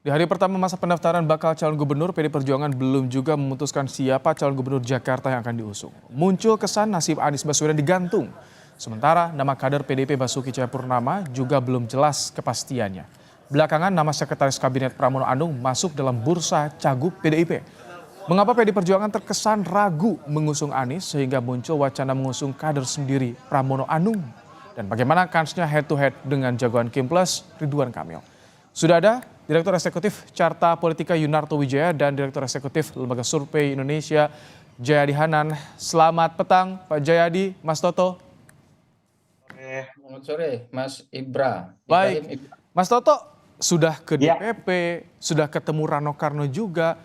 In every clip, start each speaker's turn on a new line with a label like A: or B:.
A: Di hari pertama masa pendaftaran bakal calon gubernur, PD Perjuangan belum juga memutuskan siapa calon gubernur Jakarta yang akan diusung. Muncul kesan nasib Anies Baswedan digantung. Sementara nama kader PDIP Basuki Cahayapurnama juga belum jelas kepastiannya. Belakangan nama sekretaris kabinet Pramono Anung masuk dalam bursa cagup PDIP. Mengapa PD Perjuangan terkesan ragu mengusung Anies sehingga muncul wacana mengusung kader sendiri Pramono Anung? Dan bagaimana kansnya head to head dengan jagoan Kim Plus Ridwan Kamil? Sudah ada Direktur Eksekutif Carta Politika Yunarto Wijaya dan Direktur Eksekutif Lembaga Survei Indonesia Jayadi Hanan. Selamat petang Pak Jayadi, Mas Toto.
B: Selamat sore, Mas Ibrahim
A: Baik,
B: Ibra.
A: Mas Toto sudah ke
C: Ya,
A: DPP, sudah ketemu Rano Karno juga.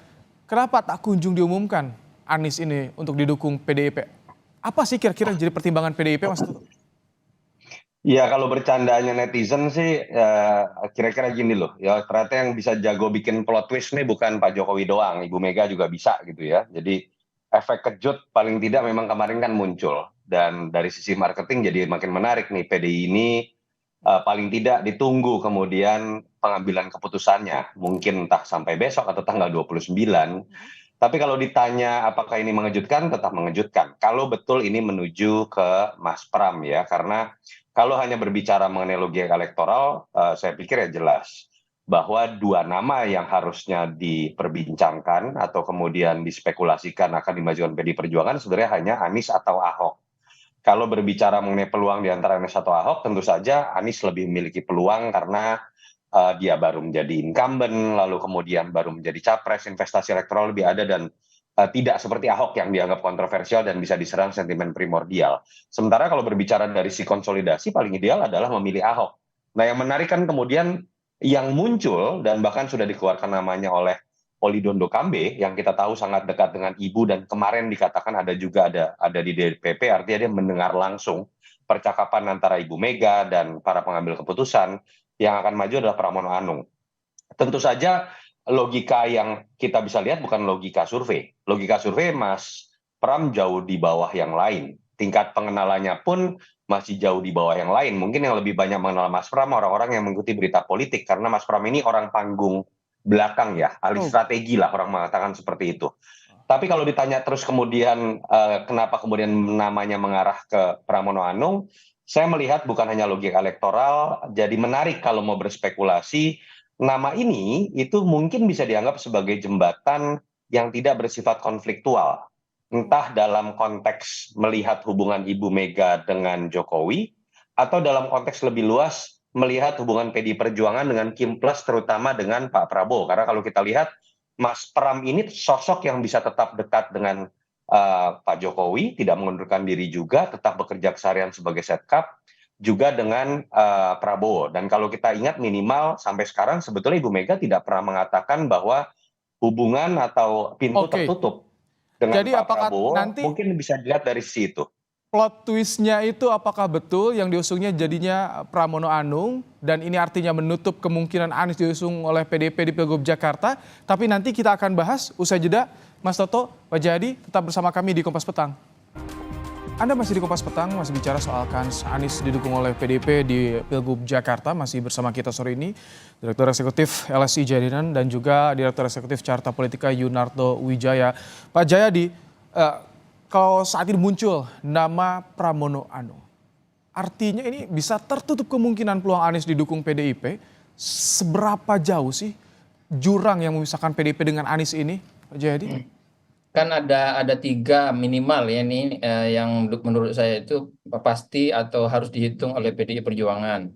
A: Kenapa tak kunjung diumumkan Anies ini untuk didukung PDIP? Apa sih kira-kira jadi pertimbangan PDIP, Mas Toto?
C: ya kalau bercandanya netizen sih kira-kira gini loh. Ya ternyata yang bisa jago bikin plot twist nih bukan Pak Jokowi doang, Ibu Mega juga bisa gitu ya. Jadi efek kejut paling tidak memang kemarin kan muncul dan dari sisi marketing jadi makin menarik nih PDI ini paling tidak ditunggu kemudian pengambilan keputusannya. Mungkin entah sampai besok atau tanggal 29. Tapi kalau ditanya apakah ini mengejutkan, tetap mengejutkan. Kalau betul ini menuju ke Mas Pram ya, karena kalau hanya berbicara mengenai logika elektoral, saya pikir ya jelas bahwa dua nama yang harusnya diperbincangkan atau kemudian dispekulasikan akan dimajukan PDI Perjuangan sebenarnya hanya Anies atau Ahok. Kalau berbicara mengenai peluang di antara Anies atau Ahok, tentu saja Anies lebih memiliki peluang karena dia baru menjadi incumbent, lalu kemudian baru menjadi capres, investasi elektoral lebih ada dan tidak seperti Ahok yang dianggap kontroversial dan bisa diserang sentimen primordial. Sementara kalau berbicara dari si konsolidasi, paling ideal adalah memilih Ahok. Nah yang menarik kan kemudian yang muncul dan bahkan sudah dikeluarkan namanya oleh Polidondo Kambe yang kita tahu sangat dekat dengan ibu dan kemarin dikatakan ada di DPP, artinya dia mendengar langsung percakapan antara Ibu Mega dan para pengambil keputusan. Yang akan maju adalah Pramono Anung. Tentu saja logika yang kita bisa lihat bukan logika survei. Logika survei Mas Pram jauh di bawah yang lain. Tingkat pengenalannya pun masih jauh di bawah yang lain. Mungkin yang lebih banyak mengenal Mas Pram orang-orang yang mengikuti berita politik karena Mas Pram ini orang panggung belakang ya, ahli
A: Oh,
C: strategi lah orang mengatakan seperti itu. Tapi kalau ditanya terus kemudian kenapa kemudian namanya mengarah ke Pramono Anung, saya melihat bukan hanya logika elektoral, jadi menarik kalau mau berspekulasi, nama ini itu mungkin bisa dianggap sebagai jembatan yang tidak bersifat konfliktual. Entah dalam konteks melihat hubungan Ibu Mega dengan Jokowi, atau dalam konteks lebih luas melihat hubungan PDI Perjuangan dengan Kim Plus terutama dengan Pak Prabowo. Karena kalau kita lihat Mas Pram ini sosok yang bisa tetap dekat dengan Pak Jokowi, tidak mengundurkan diri juga, tetap bekerja keseharian sebagai setcap, juga dengan Prabowo. Dan kalau kita ingat minimal sampai sekarang sebetulnya Ibu Mega tidak pernah mengatakan bahwa hubungan atau pintu
A: oke.
C: tertutup dengan
A: Jadi
C: Pak
A: apakah
C: Prabowo
A: nanti
C: mungkin bisa dilihat dari situ.
A: plot twistnya itu apakah betul yang diusungnya jadinya Pramono Anung dan ini artinya menutup kemungkinan Anies diusung oleh PDIP di Pilgub Jakarta. Tapi nanti kita akan bahas usai jeda. Mas Toto, Pak Jayadi tetap bersama kami di Kompas Petang. Anda masih di Kompas Petang, masih bicara soal kans Anies didukung oleh PDIP di Pilgub Jakarta. Masih bersama kita sore ini Direktur Eksekutif LSI Jadinan dan juga Direktur Eksekutif Carta Politika Yunarto Wijaya. Pak Jayadi, kalau saat ini muncul nama Pramono Anung, artinya ini bisa tertutup kemungkinan peluang Anies didukung PDIP. Seberapa jauh sih jurang yang memisahkan PDIP dengan Anies ini, Pak Jayadi?
B: Kan ada tiga minimal ya ini yang menurut saya itu pasti atau harus dihitung oleh PDI Perjuangan.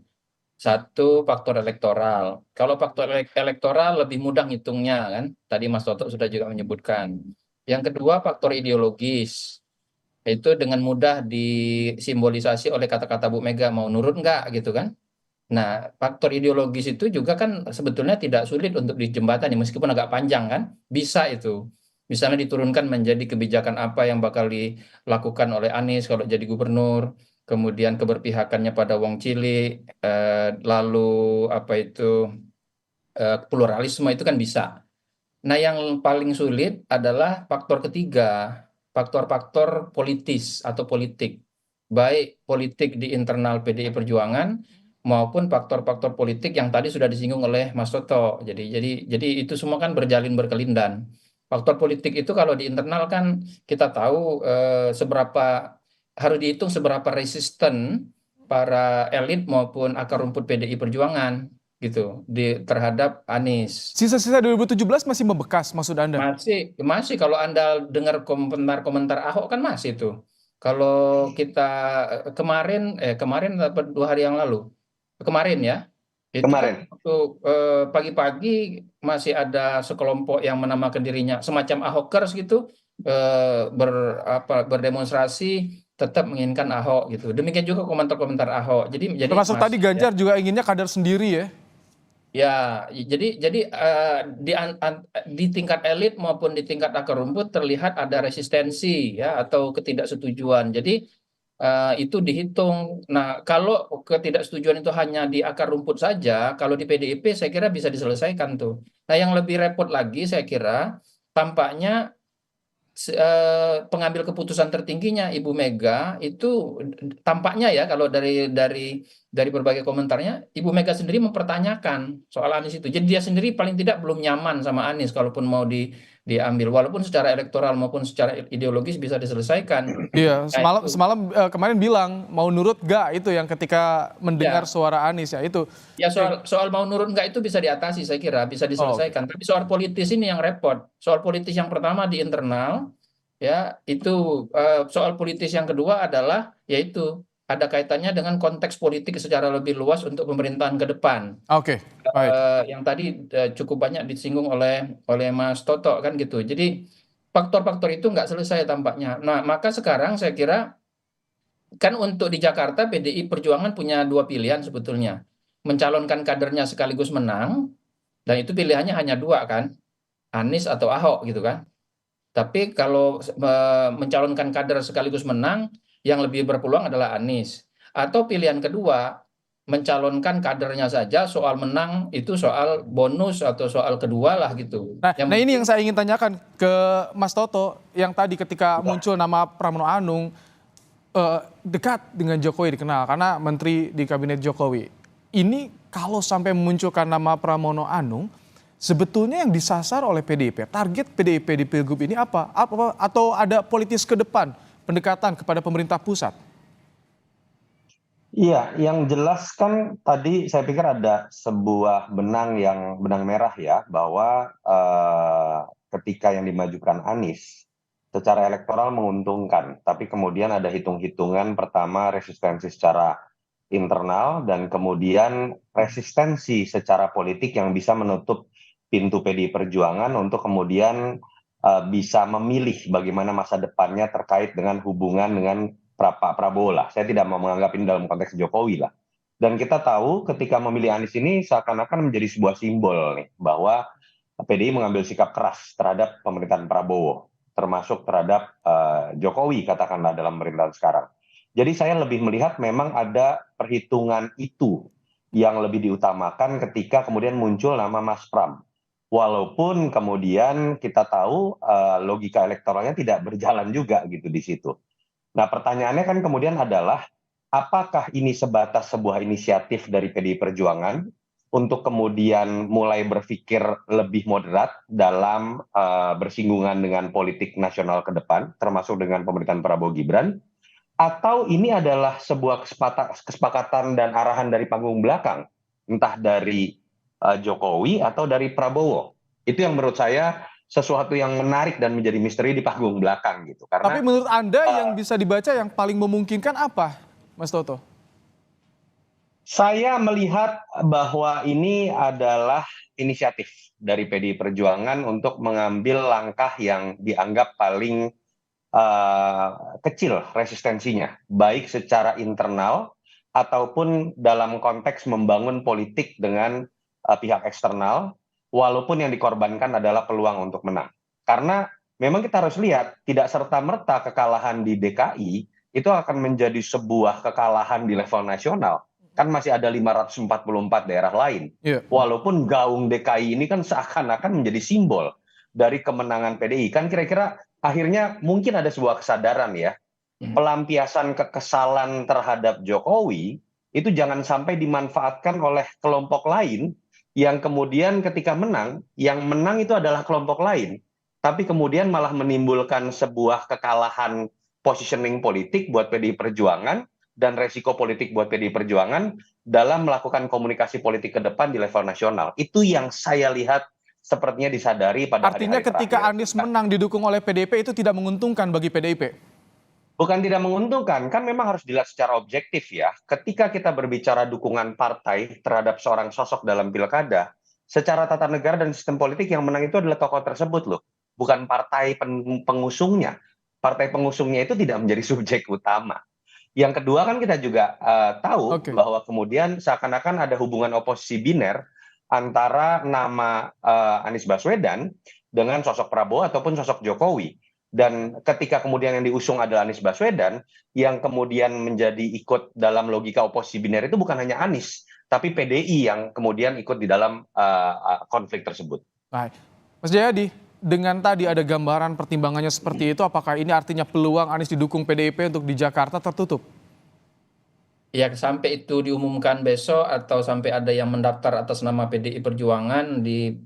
B: Satu, faktor elektoral. Kalau faktor elektoral lebih mudah ngitungnya kan. Tadi Mas Toto sudah juga menyebutkan. Yang kedua, faktor ideologis. Itu dengan mudah disimbolisasi oleh kata-kata Bu Mega mau nurut nggak gitu kan. Nah, faktor ideologis itu juga kan sebetulnya tidak sulit untuk dijembatani meskipun agak panjang kan, bisa itu. Misalnya diturunkan menjadi kebijakan apa yang bakal dilakukan oleh Anies kalau jadi gubernur, kemudian keberpihakannya pada Wong Cilik, lalu apa itu pluralisme itu kan bisa. Nah, yang paling sulit adalah faktor ketiga, faktor-faktor politis atau politik. Baik politik di internal PDI Perjuangan maupun faktor-faktor politik yang tadi sudah disinggung oleh Mas Toto. Jadi itu semua kan berjalin berkelindan. Faktor politik itu kalau di internal kan kita tahu seberapa harus dihitung seberapa resisten para elit maupun akar rumput PDI Perjuangan gitu terhadap Anies.
A: Sisa-sisa 2017 masih membekas maksud Anda?
B: Masih kalau Anda dengar komentar-komentar Ahok kan masih tuh. Kalau kita kemarin atau 2 hari yang lalu, kemarin ya, itu kan
C: Kemarin.
B: waktu pagi-pagi masih ada sekelompok yang menamakan dirinya semacam Ahokers gitu, berdemonstrasi tetap menginginkan Ahok gitu. Demikian juga komentar-komentar Ahok. Jadi
A: Termasuk tadi
B: masih ya.
A: Ganjar juga inginnya kader sendiri ya?
B: Ya, jadi di tingkat elit maupun di tingkat akar rumput terlihat ada resistensi ya atau ketidaksetujuan. Jadi itu dihitung. Nah, kalau ketidaksetujuan itu hanya di akar rumput saja, kalau di PDIP saya kira bisa diselesaikan tuh. Nah, yang lebih repot lagi saya kira tampaknya pengambil keputusan tertingginya Ibu Mega itu tampaknya ya kalau dari berbagai komentarnya Ibu Mega sendiri mempertanyakan soal Anies itu. Jadi dia sendiri paling tidak belum nyaman sama Anies kalaupun mau diambil walaupun secara elektoral maupun secara ideologis bisa diselesaikan.
A: Iya,
B: Nah,
A: semalam
B: itu
A: semalam kemarin bilang mau nurut gak itu yang ketika mendengar
B: ya.
A: suara Anies ya itu.
B: Ya soal mau nurun enggak itu bisa diatasi saya kira bisa
A: Oh, oke.
B: diselesaikan. Tapi soal politis ini yang repot. Soal politis yang pertama di internal ya itu soal politis yang kedua adalah yaitu ada kaitannya dengan konteks politik secara lebih luas untuk pemerintahan ke depan.
A: Oke, baik.
B: Yang tadi cukup banyak disinggung oleh Mas Toto kan gitu. Jadi faktor-faktor itu nggak selesai tampaknya. Nah, maka sekarang saya kira kan untuk di Jakarta PDI Perjuangan punya dua pilihan sebetulnya. Mencalonkan kadernya sekaligus menang, dan itu pilihannya hanya dua kan, Anies atau Ahok gitu kan. Tapi kalau mencalonkan kader sekaligus menang, yang lebih berpeluang adalah Anies. Atau pilihan kedua, mencalonkan kadernya saja, soal menang itu soal bonus atau soal kedua lah gitu.
A: Nah,
B: Yang
A: ini
B: penting
A: yang saya ingin tanyakan ke Mas Toto yang tadi ketika muncul nama Pramono Anung dekat dengan Jokowi dikenal karena menteri di kabinet Jokowi. Ini kalau sampai memunculkan nama Pramono Anung, sebetulnya yang disasar oleh PDIP, target PDIP di Pilgub ini apa? Atau ada politis ke depan, pendekatan kepada pemerintah pusat?
C: Iya, yang jelas kan tadi saya pikir ada sebuah benang merah ya, bahwa ketika yang dimajukan Anies secara elektoral menguntungkan, tapi kemudian ada hitung-hitungan pertama resistensi secara internal dan kemudian resistensi secara politik yang bisa menutup pintu PDI Perjuangan untuk kemudian bisa memilih bagaimana masa depannya terkait dengan hubungan dengan Pak Prabowo lah. Saya tidak mau menganggap ini dalam konteks Jokowi lah. Dan kita tahu ketika memilih Anies ini seakan-akan menjadi sebuah simbol nih bahwa PDI mengambil sikap keras terhadap pemerintahan Prabowo, termasuk terhadap Jokowi katakanlah dalam pemerintahan sekarang. Jadi saya lebih melihat memang ada perhitungan itu yang lebih diutamakan ketika kemudian muncul nama Mas Pram. Walaupun kemudian kita tahu logika elektoralnya tidak berjalan juga gitu di situ. Nah, pertanyaannya kan kemudian adalah apakah ini sebatas sebuah inisiatif dari PDI Perjuangan untuk kemudian mulai berpikir lebih moderat dalam bersinggungan dengan politik nasional ke depan, termasuk dengan pemerintahan Prabowo Gibran, atau ini adalah sebuah kesepakatan dan arahan dari panggung belakang, entah dari Jokowi atau dari Prabowo. Itu yang menurut saya sesuatu yang menarik dan menjadi misteri di panggung belakang gitu.
A: Tapi
C: Karena
A: menurut Anda yang bisa dibaca yang paling memungkinkan apa, Mas Toto?
C: saya melihat bahwa ini adalah inisiatif dari PDI Perjuangan untuk mengambil langkah yang dianggap paling kecil resistensinya, baik secara internal ataupun dalam konteks membangun politik dengan pihak eksternal, walaupun yang dikorbankan adalah peluang untuk menang. Karena memang kita harus lihat, tidak serta-merta kekalahan di DKI itu akan menjadi sebuah kekalahan di level nasional. Kan masih ada 544 daerah lain.
A: Iya.
C: Walaupun gaung DKI ini kan seakan-akan menjadi simbol dari kemenangan PDI. Kan kira-kira akhirnya mungkin ada sebuah kesadaran ya, pelampiasan kekesalan terhadap Jokowi itu jangan sampai dimanfaatkan oleh kelompok lain yang kemudian ketika menang, yang menang itu adalah kelompok lain, tapi kemudian malah menimbulkan sebuah kekalahan positioning politik buat PDI Perjuangan dan resiko politik buat PDI Perjuangan dalam melakukan komunikasi politik ke depan di level nasional. Itu yang saya lihat sepertinya disadari pada
A: Artinya
C: hari-hari
A: ketika
C: terakhir.
A: Anies menang didukung oleh PDIP itu tidak menguntungkan bagi PDIP?
C: Bukan tidak menguntungkan, kan memang harus dilihat secara objektif ya. Ketika kita berbicara dukungan partai terhadap seorang sosok dalam pilkada, secara tata negara dan sistem politik yang menang itu adalah tokoh tersebut loh, bukan partai pengusungnya. Partai pengusungnya itu tidak menjadi subjek utama. Yang kedua kan kita juga tahu
A: Oke.
C: bahwa kemudian seakan-akan ada hubungan oposisi biner antara nama Anies Baswedan dengan sosok Prabowo ataupun sosok Jokowi. Dan ketika kemudian yang diusung adalah Anies Baswedan, yang kemudian menjadi ikut dalam logika oposisi biner itu bukan hanya Anies, tapi PDI yang kemudian ikut di dalam konflik tersebut.
A: Baik. Mas Jayadi, dengan tadi ada gambaran pertimbangannya seperti itu, apakah ini artinya peluang Anies didukung PDIP untuk di Jakarta tertutup?
B: Ya, sampai itu diumumkan besok atau sampai ada yang mendaftar atas nama PDI Perjuangan di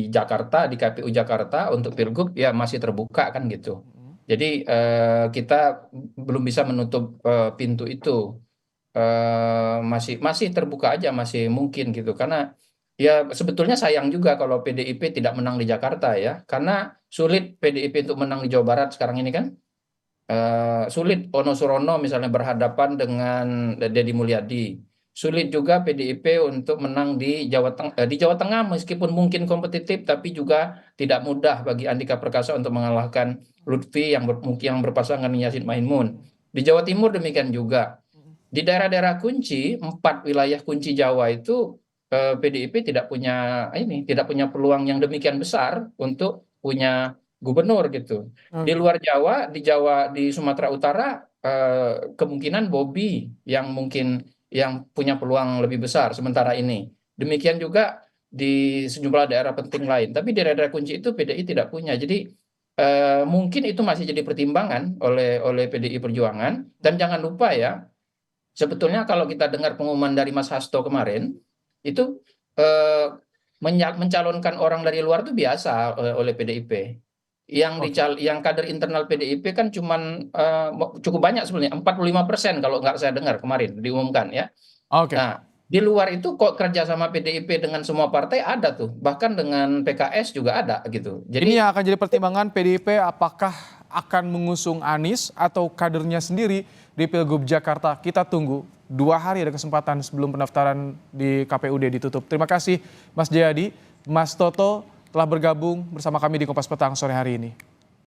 B: Jakarta, di KPU Jakarta untuk Pilgub, ya masih terbuka kan gitu. Jadi kita belum bisa menutup pintu itu. Masih terbuka aja, masih mungkin gitu. Karena ya sebetulnya sayang juga kalau PDIP tidak menang di Jakarta ya. Karena sulit PDIP untuk menang di Jawa Barat sekarang ini kan. Sulit Ono Surono misalnya berhadapan dengan Deddy Mulyadi. Sulit juga PDIP untuk menang di Jawa Tengah meskipun mungkin kompetitif tapi juga tidak mudah bagi Andika Perkasa untuk mengalahkan Lutfi yang yang berpasangan dengan Yassin Maimun. Di Jawa Timur demikian juga. Di daerah-daerah kunci, 4 wilayah kunci Jawa itu PDIP tidak punya peluang yang demikian besar untuk punya gubernur gitu. Di luar Jawa, di Sumatera Utara kemungkinan Bobi yang mungkin yang punya peluang lebih besar sementara ini. Demikian juga di sejumlah daerah penting lain. Tapi di daerah kunci itu PDI tidak punya. Jadi mungkin itu masih jadi pertimbangan oleh PDI Perjuangan. Dan jangan lupa ya, sebetulnya kalau kita dengar pengumuman dari Mas Hasto kemarin, itu eh, mencalonkan orang dari luar itu biasa oleh PDIP. Yang kader internal PDIP kan cuman cukup banyak sebenarnya, 45% kalau nggak saya dengar kemarin diumumkan ya.
A: Oke.
B: Nah, di luar itu kok kerjasama PDIP dengan semua partai ada tuh, bahkan dengan PKS juga ada gitu.
A: Ini
B: Jadi
A: yang akan jadi pertimbangan PDIP apakah akan mengusung Anies atau kadernya sendiri di Pilgub Jakarta. Kita tunggu. 2 hari ada kesempatan sebelum pendaftaran di KPUD ditutup. Terima kasih Mas Jayadi, Mas Toto telah bergabung bersama kami di Kompas Petang sore hari ini.